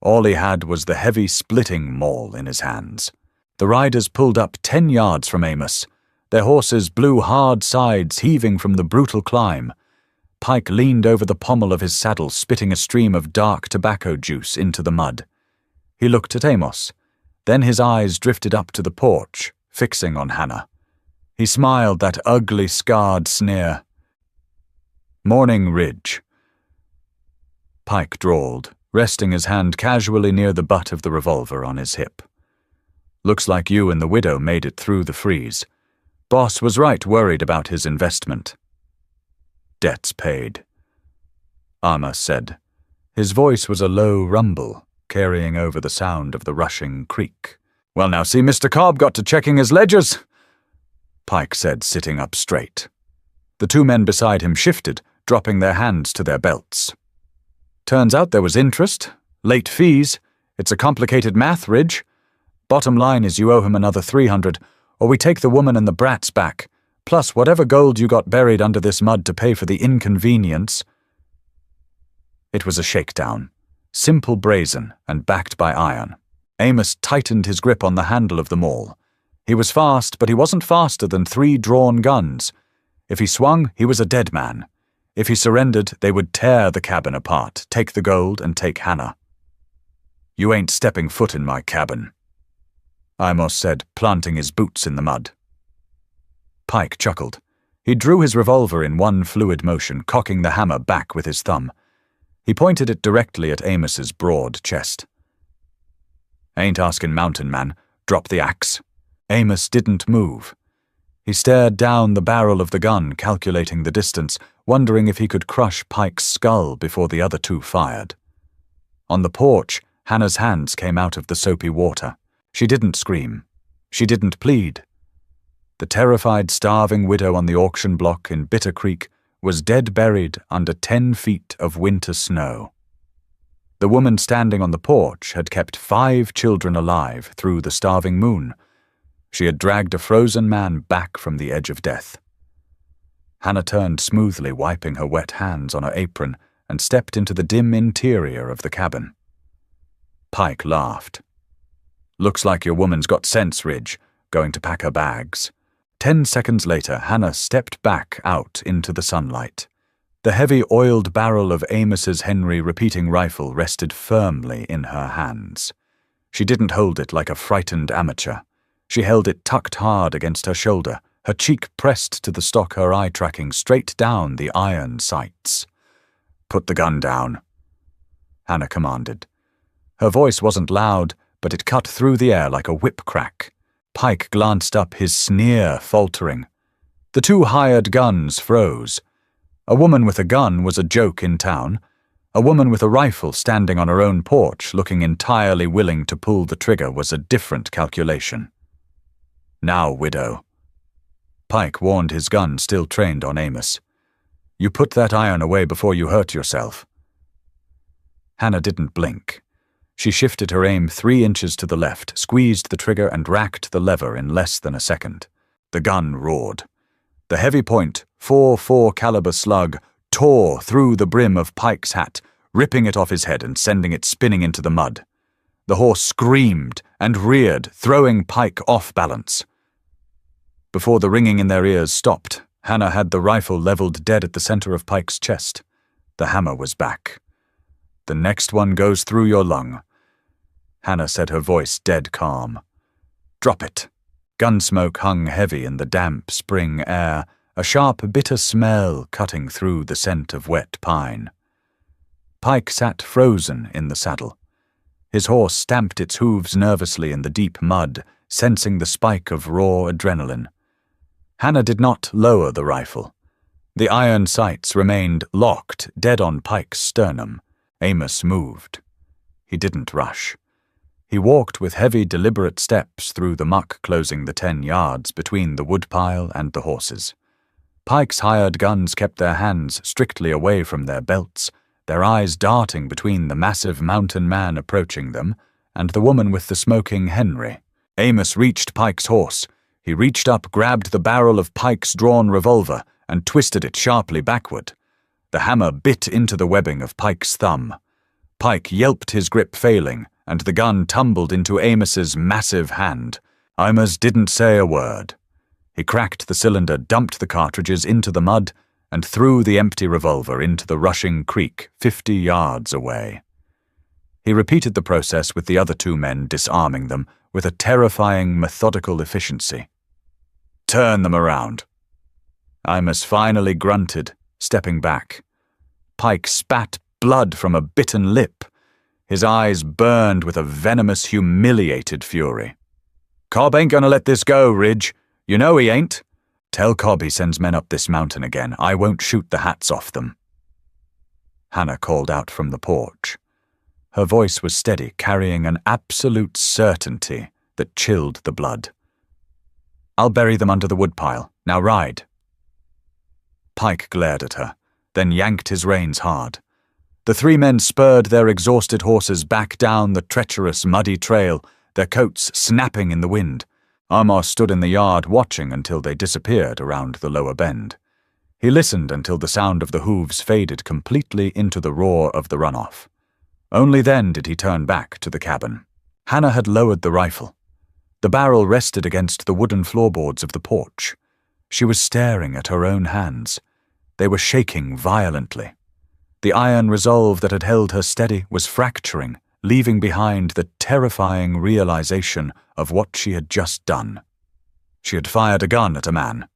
All he had was the heavy splitting maul in his hands. The riders pulled up 10 yards from Amos. Their horses blew hard sides, heaving from the brutal climb. Pike leaned over the pommel of his saddle, spitting a stream of dark tobacco juice into the mud. He looked at Amos. Then his eyes drifted up to the porch, fixing on Hannah. He smiled that ugly, scarred sneer. "Morning, Ridge," Pike drawled, resting his hand casually near the butt of the revolver on his hip. "Looks like you and the widow made it through the freeze. Boss was right worried about his investment." "Debt's paid," Amos said. His voice was a low rumble, carrying over the sound of the rushing creek. "Well, now see, Mr. Cobb got to checking his ledgers," Pike said, sitting up straight. The 2 men beside him shifted, dropping their hands to their belts. "Turns out there was interest, late fees. It's a complicated math, Ridge. Bottom line is you owe him another $300, or we take the woman and the brats back, plus whatever gold you got buried under this mud to pay for the inconvenience." It was a shakedown, simple, brazen, and backed by iron. Amos tightened his grip on the handle of the maul. He was fast, but he wasn't faster than 3 drawn guns. If he swung, he was a dead man. If he surrendered, they would tear the cabin apart, take the gold, and take Hannah. "You ain't stepping foot in my cabin," Amos said, planting his boots in the mud. Pike chuckled. He drew his revolver in one fluid motion, cocking the hammer back with his thumb. He pointed it directly at Amos's broad chest. "Ain't asking, mountain man. Drop the axe." Amos didn't move. He stared down the barrel of the gun, calculating the distance, wondering if he could crush Pike's skull before the other 2 fired. On the porch, Hannah's hands came out of the soapy water. She didn't scream. She didn't plead. The terrified, starving widow on the auction block in Bitter Creek was dead buried under 10 feet of winter snow. The woman standing on the porch had kept 5 children alive through the starving moon. She had dragged a frozen man back from the edge of death. Hannah turned smoothly, wiping her wet hands on her apron, and stepped into the dim interior of the cabin. Pike laughed. "Looks like your woman's got sense, Ridge, going to pack her bags." 10 seconds later, Hannah stepped back out into the sunlight. The heavy oiled barrel of Amos's Henry repeating rifle rested firmly in her hands. She didn't hold it like a frightened amateur. She held it tucked hard against her shoulder, her cheek pressed to the stock, her eye tracking straight down the iron sights. "Put the gun down," Hannah commanded. Her voice wasn't loud, but it cut through the air like a whip crack. Pike glanced up, his sneer faltering. The two hired guns froze. A woman with a gun was a joke in town. A woman with a rifle standing on her own porch, looking entirely willing to pull the trigger, was a different calculation. Now, widow. Pike warned, his gun still trained on Amos. You put that iron away before you hurt yourself. Hannah didn't blink. She shifted her aim 3 inches to the left, squeezed the trigger, and racked the lever in less than a second. The gun roared. The heavy point, .44 caliber slug tore through the brim of Pike's hat, ripping it off his head and sending it spinning into the mud. The horse screamed and reared, throwing Pike off balance. Before the ringing in their ears stopped, Hannah had the rifle leveled dead at the center of Pike's chest. The hammer was back. The next one goes through your lung. Hannah said, her voice dead calm. Drop it. Gunsmoke hung heavy in the damp spring air, a sharp, bitter smell cutting through the scent of wet pine. Pike sat frozen in the saddle. His horse stamped its hooves nervously in the deep mud, sensing the spike of raw adrenaline. Hannah did not lower the rifle. The iron sights remained locked, dead on Pike's sternum. Amos moved. He didn't rush. He walked with heavy, deliberate steps through the muck, closing the 10 yards between the woodpile and the horses. Pike's hired guns kept their hands strictly away from their belts, their eyes darting between the massive mountain man approaching them and the woman with the smoking Henry. Amos reached Pike's horse. He reached up, grabbed the barrel of Pike's drawn revolver, and twisted it sharply backward. The hammer bit into the webbing of Pike's thumb. Pike yelped, his grip failing, and the gun tumbled into Amos's massive hand. Amos didn't say a word. He cracked the cylinder, dumped the cartridges into the mud, and threw the empty revolver into the rushing creek 50 yards away. He repeated the process with the other 2 men, disarming them with a terrifying, methodical efficiency. Turn them around. Amos finally grunted, stepping back. Pike spat blood from a bitten lip. His eyes burned with a venomous, humiliated fury. Cobb ain't gonna let this go, Ridge. You know he ain't. Tell Cobb he sends men up this mountain again. I won't shoot the hats off them. Hannah called out from the porch. Her voice was steady, carrying an absolute certainty that chilled the blood. I'll bury them under the woodpile. Now ride. Pike glared at her, then yanked his reins hard. The 3 men spurred their exhausted horses back down the treacherous, muddy trail, their coats snapping in the wind. Amos stood in the yard watching until they disappeared around the lower bend. He listened until the sound of the hooves faded completely into the roar of the runoff. Only then did he turn back to the cabin. Hannah had lowered the rifle. The barrel rested against the wooden floorboards of the porch. She was staring at her own hands. They were shaking violently. The iron resolve that had held her steady was fracturing, leaving behind the terrifying realization of what she had just done. She had fired a gun at a man.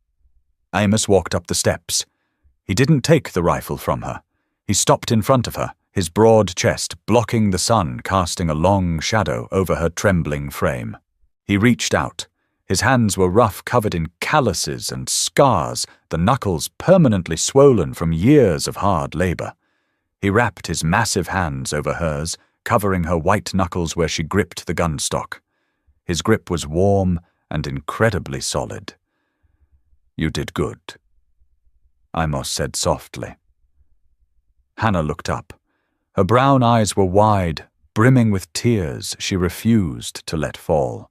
Amos walked up the steps. He didn't take the rifle from her. He stopped in front of her, his broad chest blocking the sun, casting a long shadow over her trembling frame. He reached out. His hands were rough, covered in calluses and scars, the knuckles permanently swollen from years of hard labor. He wrapped his massive hands over hers, covering her white knuckles where she gripped the gun stock. His grip was warm and incredibly solid. You did good, Amos said softly. Hannah looked up. Her brown eyes were wide, brimming with tears she refused to let fall.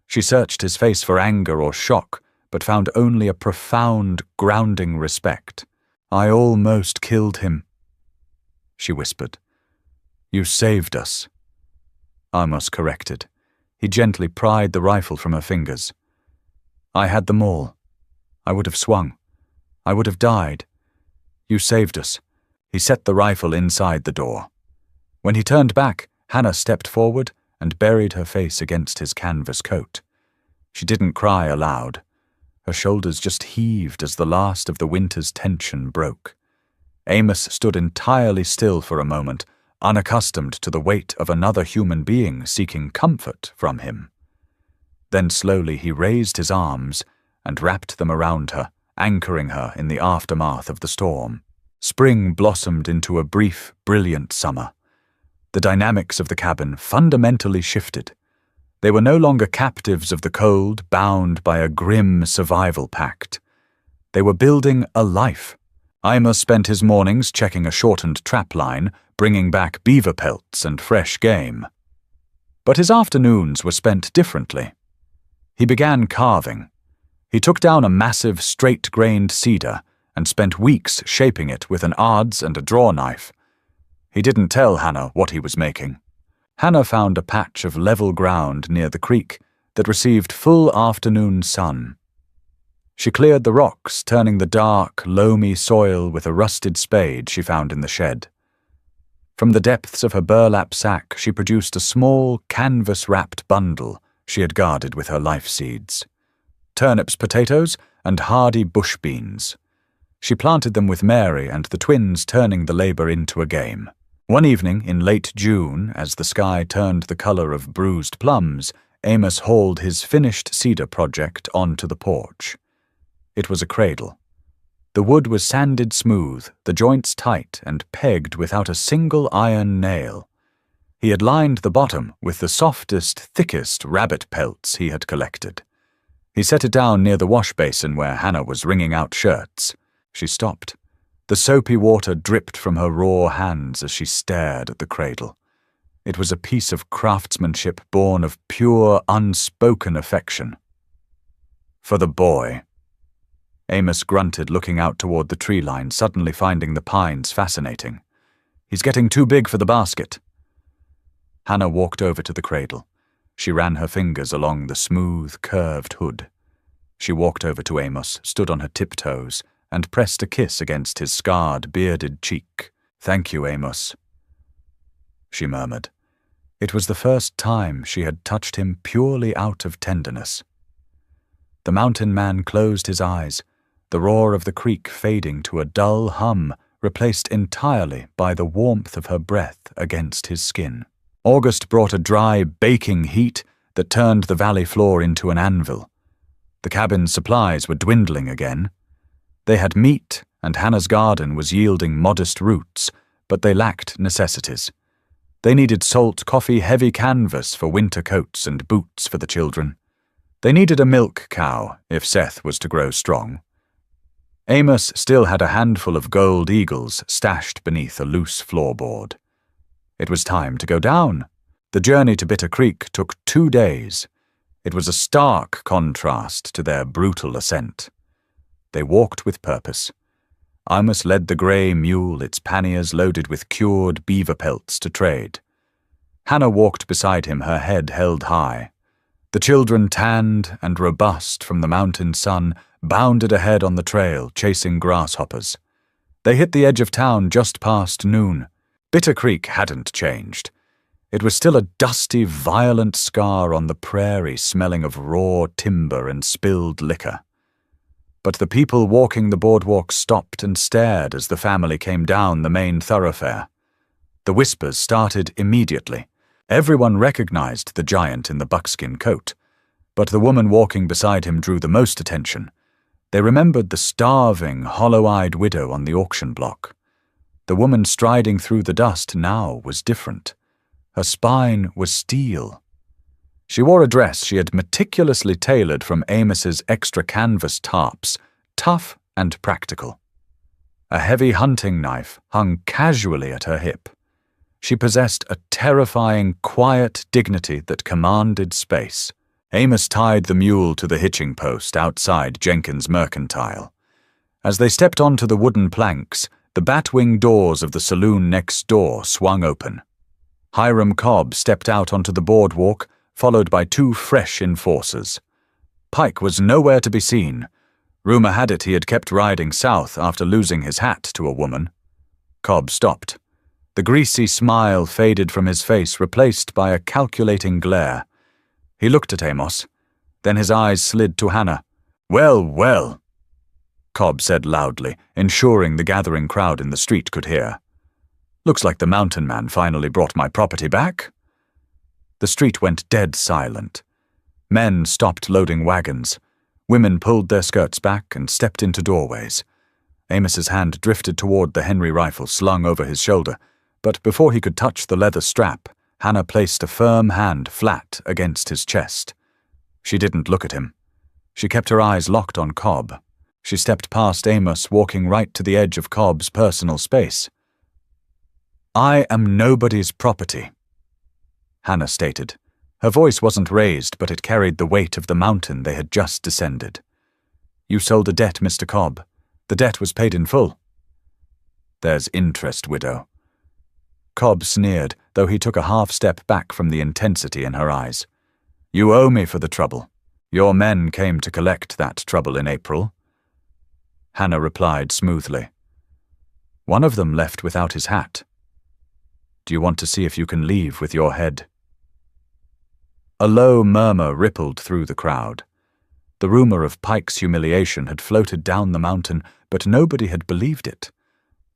She searched his face for anger or shock, but found only a profound, grounding respect. I almost killed him, she whispered. You saved us. Amos corrected. He gently pried the rifle from her fingers. I had them all. I would have swung. I would have died. You saved us. He set the rifle inside the door. When he turned back, Hannah stepped forward and buried her face against his canvas coat. She didn't cry aloud. Her shoulders just heaved as the last of the winter's tension broke. Amos stood entirely still for a moment, unaccustomed to the weight of another human being seeking comfort from him. Then slowly he raised his arms and wrapped them around her, anchoring her in the aftermath of the storm. Spring blossomed into a brief, brilliant summer. The dynamics of the cabin fundamentally shifted. They were no longer captives of the cold, bound by a grim survival pact. They were building a life. Amos spent his mornings checking a shortened trap line, bringing back beaver pelts and fresh game. But his afternoons were spent differently. He began carving. He took down a massive, straight-grained cedar and spent weeks shaping it with an adze and a draw knife. He didn't tell Hannah what he was making. Hannah found a patch of level ground near the creek that received full afternoon sun. She cleared the rocks, turning the dark, loamy soil with a rusted spade she found in the shed. From the depths of her burlap sack, she produced a small, canvas-wrapped bundle she had guarded with her life seeds. Turnips, potatoes, and hardy bush beans. She planted them with Mary and the twins, turning the labor into a game. One evening in late June, as the sky turned the color of bruised plums, Amos hauled his finished cedar project onto the porch. It was a cradle. The wood was sanded smooth, the joints tight, and pegged without a single iron nail. He had lined the bottom with the softest, thickest rabbit pelts he had collected. He set it down near the wash basin where Hannah was wringing out shirts. She stopped. The soapy water dripped from her raw hands as she stared at the cradle. It was a piece of craftsmanship born of pure, unspoken affection. For the boy. Amos grunted, looking out toward the tree line, suddenly finding the pines fascinating. He's getting too big for the basket. Hannah walked over to the cradle. She ran her fingers along the smooth, curved hood. She walked over to Amos, stood on her tiptoes, and pressed a kiss against his scarred, bearded cheek. "Thank you, Amos," she murmured. It was the first time she had touched him purely out of tenderness. The mountain man closed his eyes, the roar of the creek fading to a dull hum, replaced entirely by the warmth of her breath against his skin. August brought a dry, baking heat that turned the valley floor into an anvil. The cabin's supplies were dwindling again. They had meat, and Hannah's garden was yielding modest roots, but they lacked necessities. They needed salt, coffee, heavy canvas for winter coats and boots for the children. They needed a milk cow, if Seth was to grow strong. Amos still had a handful of gold eagles stashed beneath a loose floorboard. It was time to go down. The journey to Bitter Creek took 2 days. It was a stark contrast to their brutal ascent. They walked with purpose. Amos led the grey mule, its panniers loaded with cured beaver pelts to trade. Hannah walked beside him, her head held high. The children, tanned and robust from the mountain sun, bounded ahead on the trail, chasing grasshoppers. They hit the edge of town just past noon. Bitter Creek hadn't changed. It was still a dusty, violent scar on the prairie, smelling of raw timber and spilled liquor. But the people walking the boardwalk stopped and stared as the family came down the main thoroughfare. The whispers started immediately. Everyone recognized the giant in the buckskin coat, but the woman walking beside him drew the most attention. They remembered the starving, hollow-eyed widow on the auction block. The woman striding through the dust now was different. Her spine was steel. She wore a dress she had meticulously tailored from Amos's extra canvas tarps, tough and practical. A heavy hunting knife hung casually at her hip. She possessed a terrifying, quiet dignity that commanded space. Amos tied the mule to the hitching post outside Jenkins' Mercantile. As they stepped onto the wooden planks, the batwing doors of the saloon next door swung open. Hiram Cobb stepped out onto the boardwalk, followed by 2 fresh enforcers. Pike was nowhere to be seen. Rumor had it he had kept riding south after losing his hat to a woman. Cobb stopped. The greasy smile faded from his face, replaced by a calculating glare. He looked at Amos. Then his eyes slid to Hannah. "Well, well," Cobb said loudly, ensuring the gathering crowd in the street could hear. "Looks like the mountain man finally brought my property back." The street went dead silent. Men stopped loading wagons. Women pulled their skirts back and stepped into doorways. Amos's hand drifted toward the Henry rifle slung over his shoulder, but before he could touch the leather strap, Hannah placed a firm hand flat against his chest. She didn't look at him. She kept her eyes locked on Cobb. She stepped past Amos, walking right to the edge of Cobb's personal space. "I am nobody's property," Hannah stated. Her voice wasn't raised, but it carried the weight of the mountain they had just descended. "You sold a debt, Mr. Cobb. The debt was paid in full." "There's interest, widow." Cobb sneered, though he took a half step back from the intensity in her eyes. "You owe me for the trouble. Your men came to collect that trouble in April." Hannah replied smoothly. "One of them left without his hat. Do you want to see if you can leave with your head?" A low murmur rippled through the crowd. The rumor of Pike's humiliation had floated down the mountain, but nobody had believed it.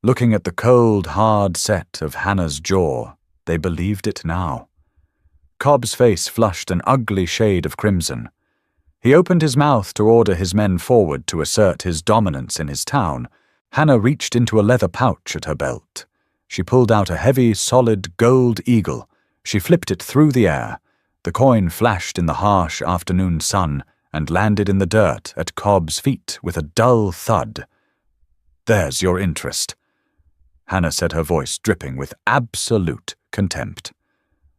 Looking at the cold, hard set of Hannah's jaw, they believed it now. Cobb's face flushed an ugly shade of crimson. He opened his mouth to order his men forward to assert his dominance in his town. Hannah reached into a leather pouch at her belt. She pulled out a heavy, solid gold eagle. She flipped it through the air. The coin flashed in the harsh afternoon sun and landed in the dirt at Cobb's feet with a dull thud. "There's your interest," Hannah said, her voice dripping with absolute contempt.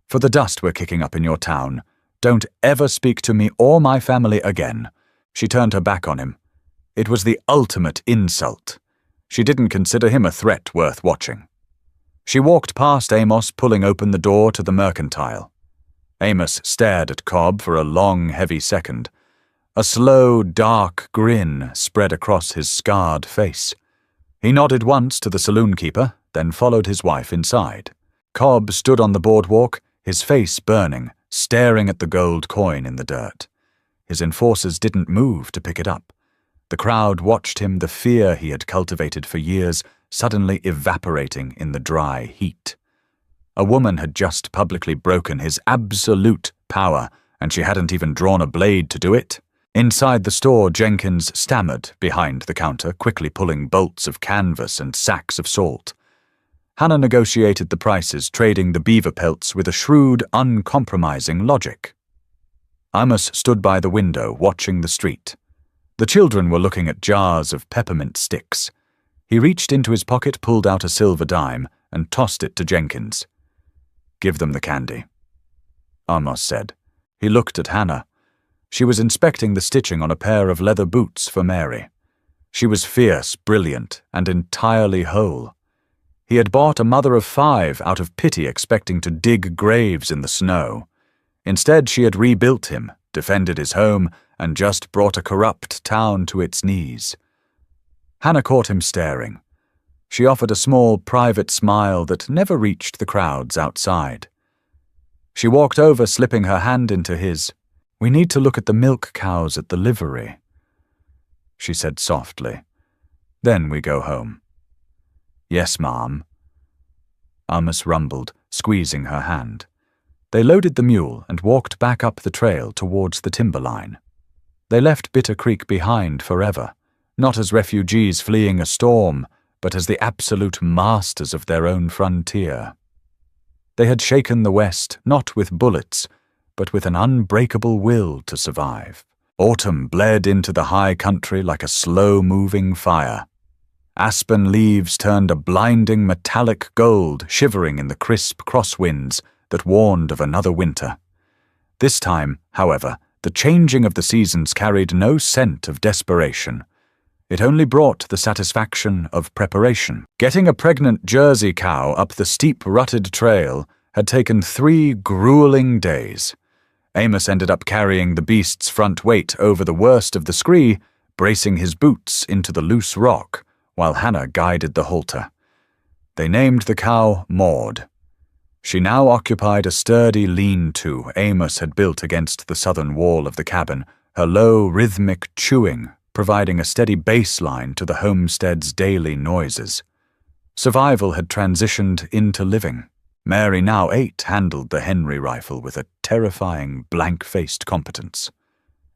"For the dust we're kicking up in your town. Don't ever speak to me or my family again." She turned her back on him. It was the ultimate insult. She didn't consider him a threat worth watching. She walked past Amos, pulling open the door to the mercantile. Amos stared at Cobb for a long, heavy second. A slow, dark grin spread across his scarred face. He nodded once to the saloon keeper, then followed his wife inside. Cobb stood on the boardwalk, his face burning, staring at the gold coin in the dirt. His enforcers didn't move to pick it up. The crowd watched him, the fear he had cultivated for years suddenly evaporating in the dry heat. A woman had just publicly broken his absolute power, and she hadn't even drawn a blade to do it. Inside the store, Jenkins stammered behind the counter, quickly pulling bolts of canvas and sacks of salt. Hannah negotiated the prices, trading the beaver pelts with a shrewd, uncompromising logic. Amos stood by the window, watching the street. The children were looking at jars of peppermint sticks. He reached into his pocket, pulled out a silver dime, and tossed it to Jenkins. "Give them the candy," Amos said. He looked at Hannah. She was inspecting the stitching on a pair of leather boots for Mary. She was fierce, brilliant, and entirely whole. He had bought a mother of 5 out of pity, expecting to dig graves in the snow. Instead, she had rebuilt him, defended his home, and just brought a corrupt town to its knees. Hannah caught him staring. She offered a small, private smile that never reached the crowds outside. She walked over, slipping her hand into his. "We need to look at the milk cows at the livery," she said softly. "Then we go home." "Yes, ma'am," Amos rumbled, squeezing her hand. They loaded the mule and walked back up the trail towards the timberline. They left Bitter Creek behind forever, not as refugees fleeing a storm, but as the absolute masters of their own frontier. They had shaken the West not with bullets, but with an unbreakable will to survive. Autumn bled into the high country like a slow-moving fire. Aspen leaves turned a blinding metallic gold, shivering in the crisp crosswinds that warned of another winter. This time, however, the changing of the seasons carried no scent of desperation. It only brought the satisfaction of preparation. Getting a pregnant Jersey cow up the steep rutted trail had taken 3 grueling days. Amos ended up carrying the beast's front weight over the worst of the scree, bracing his boots into the loose rock, while Hannah guided the halter. They named the cow Maud. She now occupied a sturdy lean-to Amos had built against the southern wall of the cabin, her low, rhythmic chewing providing a steady baseline to the homestead's daily noises. Survival had transitioned into living. Mary, now 8, handled the Henry rifle with a terrifying, blank-faced competence.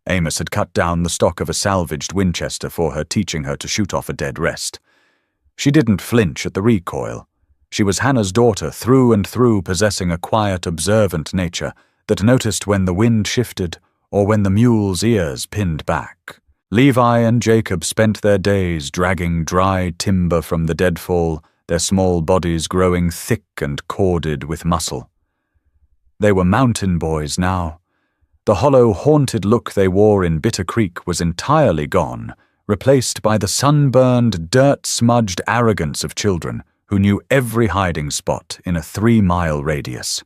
Amos had cut down the stock of a salvaged Winchester for her, teaching her to shoot off a dead rest. She didn't flinch at the recoil. She was Hannah's daughter through and through, possessing a quiet, observant nature that noticed when the wind shifted or when the mule's ears pinned back. Levi and Jacob spent their days dragging dry timber from the deadfall, their small bodies growing thick and corded with muscle. They were mountain boys now. The hollow, haunted look they wore in Bitter Creek was entirely gone, replaced by the sunburned, dirt-smudged arrogance of children who knew every hiding spot in a 3-mile radius.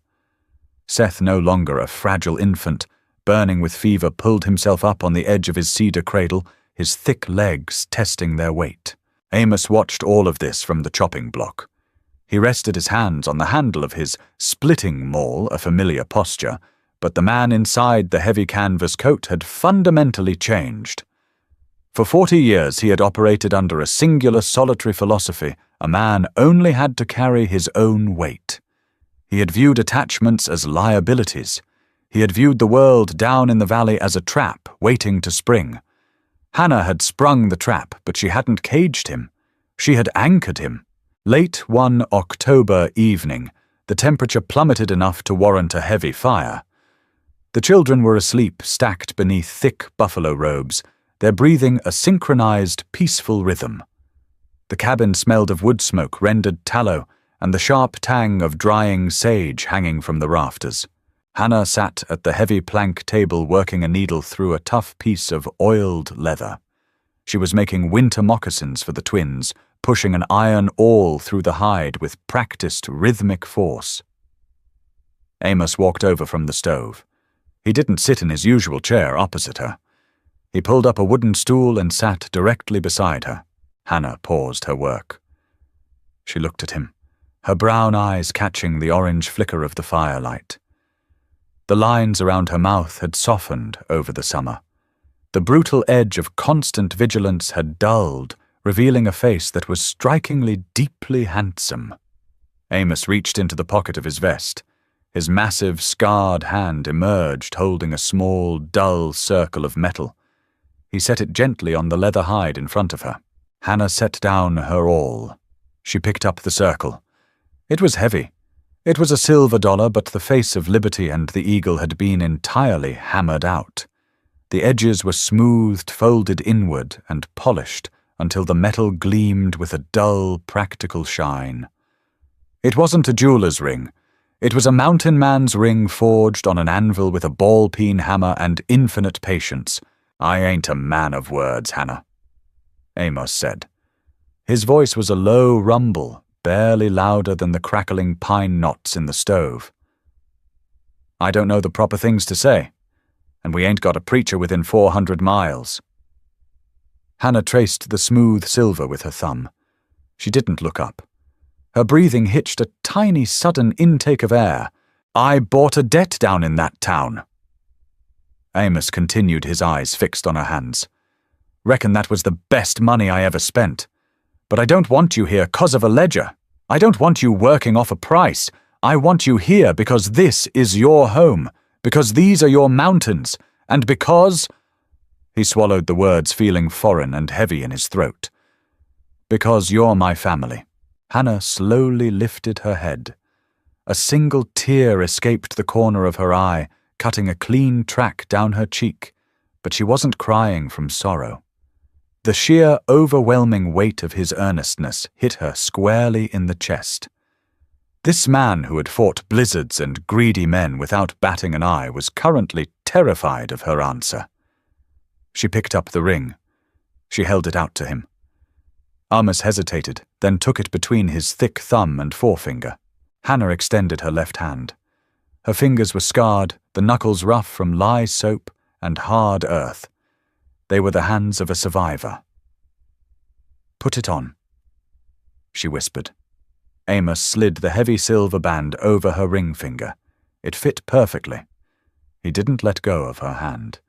Seth, no longer a fragile infant, burning with fever, pulled himself up on the edge of his cedar cradle, his thick legs testing their weight. Amos watched all of this from the chopping block. He rested his hands on the handle of his splitting maul, a familiar posture, but the man inside the heavy canvas coat had fundamentally changed. For 40 years he had operated under a singular solitary philosophy: a man only had to carry his own weight. He had viewed attachments as liabilities. He had viewed the world down in the valley as a trap waiting to spring. Hannah had sprung the trap, but she hadn't caged him. She had anchored him. Late one October evening, the temperature plummeted enough to warrant a heavy fire. The children were asleep, stacked beneath thick buffalo robes, their breathing a synchronized, peaceful rhythm. The cabin smelled of wood smoke, rendered tallow, and the sharp tang of drying sage hanging from the rafters. Hannah sat at the heavy plank table working a needle through a tough piece of oiled leather. She was making winter moccasins for the twins, pushing an iron awl through the hide with practiced rhythmic force. Amos walked over from the stove. He didn't sit in his usual chair opposite her. He pulled up a wooden stool and sat directly beside her. Hannah paused her work. She looked at him, her brown eyes catching the orange flicker of the firelight. The lines around her mouth had softened over the summer. The brutal edge of constant vigilance had dulled, revealing a face that was strikingly deeply handsome. Amos reached into the pocket of his vest. His massive, scarred hand emerged, holding a small, dull circle of metal. He set it gently on the leather hide in front of her. Hannah set down her awl. She picked up the circle. It was heavy. It was a silver dollar, but the face of Liberty and the eagle had been entirely hammered out. The edges were smoothed, folded inward, and polished until the metal gleamed with a dull, practical shine. It wasn't a jeweler's ring. It was a mountain man's ring forged on an anvil with a ball-peen hammer and infinite patience. "I ain't a man of words, Hannah," Amos said. His voice was a low rumble, barely louder than the crackling pine knots in the stove. "I don't know the proper things to say, and we ain't got a preacher within 400 miles. Hannah traced the smooth silver with her thumb. She didn't look up. Her breathing hitched a tiny, sudden intake of air. "I bought a debt down in that town." Amos continued, his eyes fixed on her hands. "Reckon that was the best money I ever spent. But I don't want you here 'cause of a ledger. I don't want you working off a price. I want you here because this is your home, because these are your mountains, and because—" He swallowed the words, feeling foreign and heavy in his throat. "Because you're my family." Hannah slowly lifted her head. A single tear escaped the corner of her eye, cutting a clean track down her cheek, but she wasn't crying from sorrow. The sheer, overwhelming weight of his earnestness hit her squarely in the chest. This man who had fought blizzards and greedy men without batting an eye was currently terrified of her answer. She picked up the ring. She held it out to him. Amos hesitated, then took it between his thick thumb and forefinger. Hannah extended her left hand. Her fingers were scarred, the knuckles rough from lye soap and hard earth. They were the hands of a survivor. "Put it on," she whispered. Amos slid the heavy silver band over her ring finger. It fit perfectly. He didn't let go of her hand.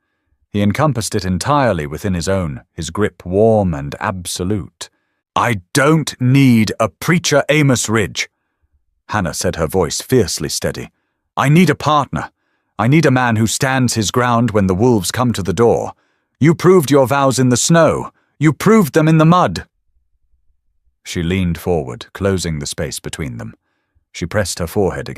He encompassed it entirely within his own, his grip warm and absolute. "I don't need a preacher, Amos Ridge." Hannah said, her voice fiercely steady. "I need a partner. I need a man who stands his ground when the wolves come to the door. You proved your vows in the snow. You proved them in the mud." She leaned forward, closing the space between them. She pressed her forehead against